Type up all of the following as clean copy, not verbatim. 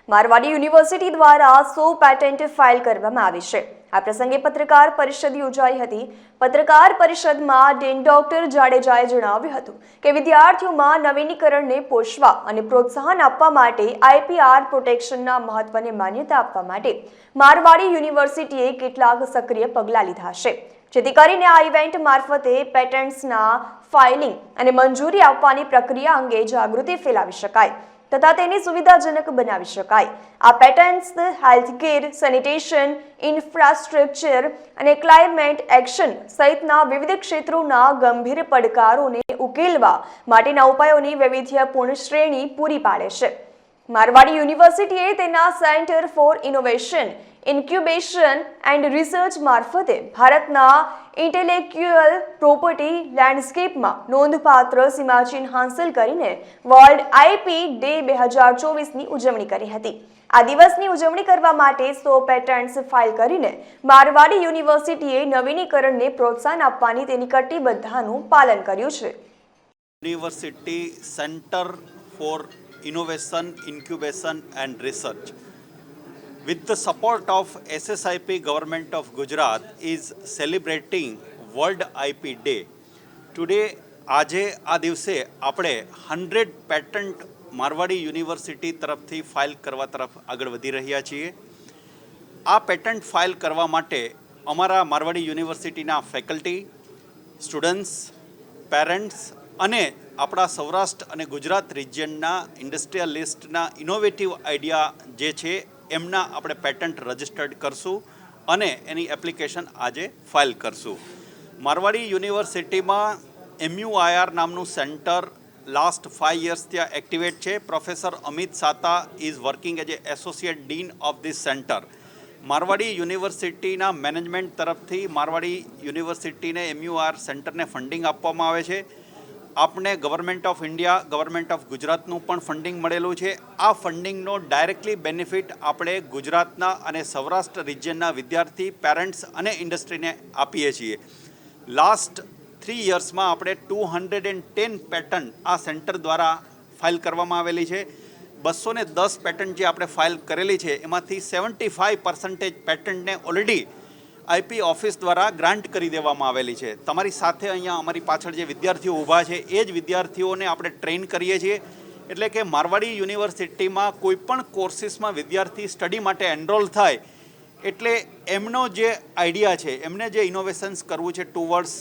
Marwari university દ્વારા 100 patent file કરવામાં આવી છે। આ પ્રસંગે પત્રકાર પરિષદ યોજાઈ હતી। પત્રકાર પરિષદમાં ડીન ડોક્ટર જાડેજાએ જણાવ્યું હતું કે વિદ્યાર્થીઓમાં નવીનીકરણને પોષવા અને પ્રોત્સાહન આપવા માટે આઈપીઆર પ્રોટેક્શનના મહત્વને માન્યતા આપવા માટે મારવાડી યુનિવર્સિટીએ કેટલાક સક્રિય પગલાં લીધા છે, જેથી કરીને આ ઇવેન્ટ મારફતે પેટન્ટ્સના ફાઇલિંગ અને મંજૂરી આપવાની પ્રક્રિયા અંગે જાગૃતિ ફેલાવી શકાય તથા તેને સુવિધાજનક બનાવી શકાય। આ પેટન્ટ્સ હેલ્થકેર, સેનિટેશન, ઇન્ફ્રાસ્ટ્રક્ચર અને ક્લાઇમેટ એક્શન સહિતના વિવિધ ક્ષેત્રોના ગંભીર પડકારોને ઉકેલવા માટેના ઉપાયોની વૈવિધ્યપૂર્ણ શ્રેણી પૂરી પાડે છે। મારવાડી યુનિવર્સિટીએ તેના centre for innovation, incubation and research મારફતે ભારતના ઇન્ટેલેક્ચ્યુઅલ પ્રોપર્ટી લેન્ડસ્કેપમાં નોંધપાત્ર સીમાચિહ્ન હાંસલ કરીને વર્લ્ડ આઈપી ડે 2024ની ઉજવણી કરી હતી। આ દિવસની ઉજવણી કરવા માટે 100 પેટન્ટ્સ ફાઇલ કરીને મારવાડી યુનિવર્સિટીએ નવીનીકરણને પ્રોત્સાહન આપવાની તેની કટિબદ્ધતાનું પાલન કર્યું છે। University centre for Innovation, Incubation and Research, with the support of SSIP Government of Gujarat, is celebrating World IP Day. Today, આજે આ દિવસે આપણે 100 પેટન્ટ મારવાડી યુનિવર્સિટી તરફથી ફાઇલ કરવા તરફ આગળ વધી રહ્યા છીએ। આ પેટન્ટ ફાઇલ કરવા માટે અમારા મારવાડી યુનિવર્સિટીના ફેકલ્ટી, સ્ટુડન્ટ્સ, પેરેન્ટ્સ અને આપણા સૌરાષ્ટ્ર અને ગુજરાત રિજિયનના ઇન્ડસ્ટ્રીયલિસ્ટના ઇનોવેટિવ આઈડિયા જે છે એમના આપણે પેટન્ટ રજિસ્ટર્ડ કરશું અને એની એપ્લિકેશન આજે ફાઇલ કરશું। મારવાડી યુનિવર્સિટીમાં MUIR નામનું સેન્ટર લાસ્ટ 5 years ત્યાં એક્ટિવેટ છે। Professor Amit Sata is working as a associate dean of this centre. Marwadi યુનિવર્સિટીના મેનેજમેન્ટ તરફથી મારવાડી યુનિવર્સિટીને MUIR સેન્ટરને ફંડિંગ આપવામાં આવે છે। આપણે government of India, government of ગુજરાતનું પણ ફંડિંગ મળેલું છે। આ ફંડિંગનો ડાયરેક્ટલી બેનિફિટ આપણે ગુજરાતના અને સૌરાષ્ટ્ર રિજિયનના વિદ્યાર્થી, પેરેન્ટ્સ અને ઇન્ડસ્ટ્રીને આપીએ છીએ। લાસ્ટ 3 yearsમાં આપણે 210 પેટન્ટ આ સેન્ટર દ્વારા ફાઇલ કરવામાં આવેલી છે। 210 પેટન્ટ જે આપણે ફાઇલ કરેલી છે એમાંથી 75% પેટન્ટને ઓલરેડી આઈપી ઓફિસ દ્વારા ગ્રાન્ટ કરી દેવામાં આવેલી છે। તમારી સાથે અહીંયા અમારી પાછળ જે વિદ્યાર્થીઓ ઊભા છે એ જ વિદ્યાર્થીઓને આપણે ટ્રેન કરીએ છીએ। એટલે કે મારવાડી યુનિવર્સિટીમાં કોઈપણ કોર્સીસમાં વિદ્યાર્થી સ્ટડી માટે એનરોલ થાય એટલે એમનો જે આઈડિયા છે, એમને જે ઇનોવેશન્સ કરવું છે ટુવર્ડ્સ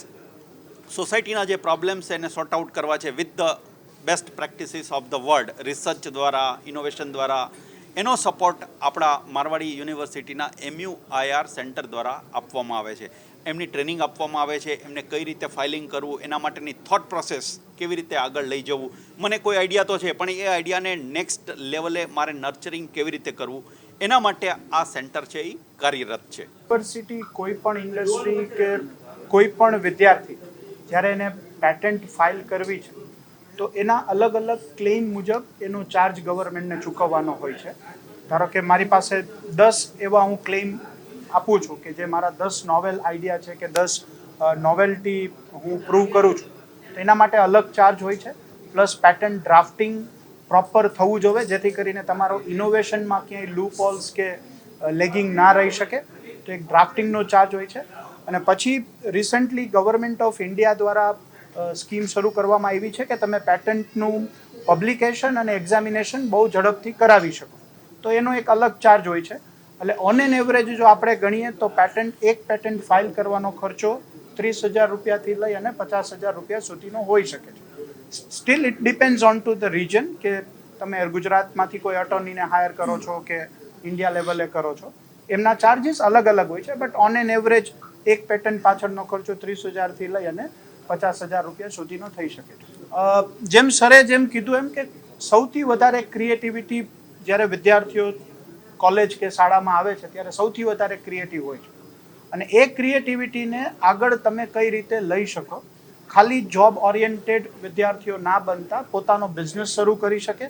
સોસાયટીના જે પ્રોબ્લેમ્સ છે એને સોર્ટ આઉટ કરવા છે with the best practices of the world, research દ્વારા, ઇનોવેશન દ્વારા, એનો સપોર્ટ આપણા મારવાડી યુનિવર્સિટીના MUIR સેન્ટર દ્વારા આપવામાં આવે છે। એમની ટ્રેનિંગ આપવામાં આવે છે, એમને કઈ રીતે ફાઇલિંગ કરવું, એના માટેની થોટ પ્રોસેસ કેવી રીતે આગળ લઈ જવું। મને કોઈ આઈડિયા તો છે પણ એ આઈડિયાને નેક્સ્ટ લેવલે મારે નર્ચરિંગ કેવી રીતે કરવું, એના માટે આ સેન્ટર છે એ કાર્યરત છે। યુનિવર્સિટી કોઈ પણ ઇન્ડસ્ટ્રી કે કોઈ પણ વિદ્યાર્થી જ્યારે એને પેટન્ટ ફાઇલ કરવી છે તો એના અલગ અલગ ક્લેમ મુજબ એનો ચાર્જ ગવર્મેન્ટને ચૂકવવાનો હોય છે। ધારો કે મારી પાસે 10 એવા હું ક્લેમ આપું છું કે જે મારા 10 નોવેલ આઈડિયા છે કે 10 નોવેલ્ટી હું પ્રૂવ કરું છું તો એના માટે અલગ ચાર્જ હોય છે। પ્લસ પેટન્ટ ડ્રાફ્ટિંગ પ્રોપર થવું જોઈએ જેથી કરીને તમારો ઇનોવેશનમાં ક્યાંય લૂપ હોલ્સ કે લેગિંગ ના રહી શકે, તો એક ડ્રાફ્ટિંગનો ચાર્જ હોય છે। અને પછી રિસન્ટલી ગવર્મેન્ટ ઓફ ઇન્ડિયા દ્વારા સ્કીમ શરૂ કરવામાં આવી છે કે તમે પેટન્ટનું પબ્લિકેશન અને એક્ઝામિનેશન બહુ ઝડપથી કરાવી શકો, તો એનો એક અલગ ચાર્જ હોય છે। એટલે ઓન એન એવરેજ જો આપણે ગણીએ તો એક પેટન્ટ ફાઇલ કરવાનો ખર્ચો 30,000 રૂપિયાથી લઈ અને 50,000 રૂપિયા સુધીનો હોઈ શકે છે। Steel it depends on to the region કે તમે ગુજરાતમાંથી કોઈ અટોર્નીને હાયર કરો છો કે ઇન્ડિયા લેવલે કરો છો, એમના ચાર્જીસ અલગ અલગ હોય છે। બટ ઓન એન એવરેજ એક પેટન્ટ પાછળનો ખર્ચો 30,000થી લઈ અને 50,000 રૂપિયા સુધીનો થઈ શકે છે। જેમ સરે જેમ કીધું એમ કે સૌથી વધારે ક્રિએટિવિટી જ્યારે વિદ્યાર્થીઓ કોલેજ કે શાળામાં આવે છે ત્યારે સૌથી વધારે ક્રિએટિવ હોય છે અને એ ક્રિએટિવિટીને આગળ તમે કઈ રીતે લઈ શકો, ખાલી જોબ ઓરિએન્ટેડ વિદ્યાર્થીઓ ના બનતા પોતાનો બિઝનેસ શરૂ કરી શકે,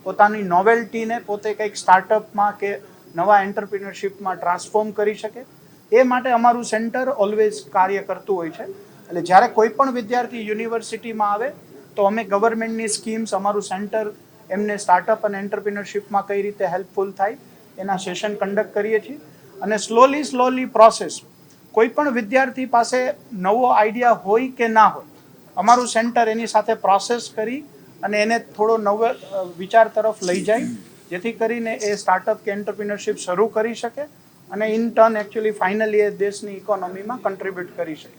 પોતાની નોવેલ્ટીને પોતે કંઈક સ્ટાર્ટઅપમાં કે નવા એન્ટરપ્રિનરશિપમાં ટ્રાન્સફોર્મ કરી શકે, એ માટે અમારું સેન્ટર ઓલવેઝ કાર્ય કરતું હોય છે। એટલે જ્યારે કોઈ પણ વિદ્યાર્થી યુનિવર્સિટીમાં આવે તો અમે ગવર્મેન્ટની સ્કીમ્સ, અમારું સેન્ટર એમને સ્ટાર્ટઅપ અને એન્ટરપ્રિનરશિપમાં કઈ રીતે હેલ્પફુલ થાય એના સેશન કન્ડક્ટ કરીએ છીએ. અને સ્લોલી પ્રોસેસ, કોઈ પણ વિદ્યાર્થી પાસે નવો આઈડિયા હોય કે ના હોય, અમારું સેન્ટર એની સાથે પ્રોસેસ કરી અને એને થોડો નવો વિચાર તરફ લઈ જાય, જેથી કરીને એ સ્ટાર્ટઅપ કે એન્ટરપ્રિનરશિપ શરૂ કરી શકે અને ઇન ટર્ન એકચ્યુઅલી ફાઇનલી એ દેશની ઇકોનોમીમાં કન્ટ્રીબ્યુટ કરી શકે.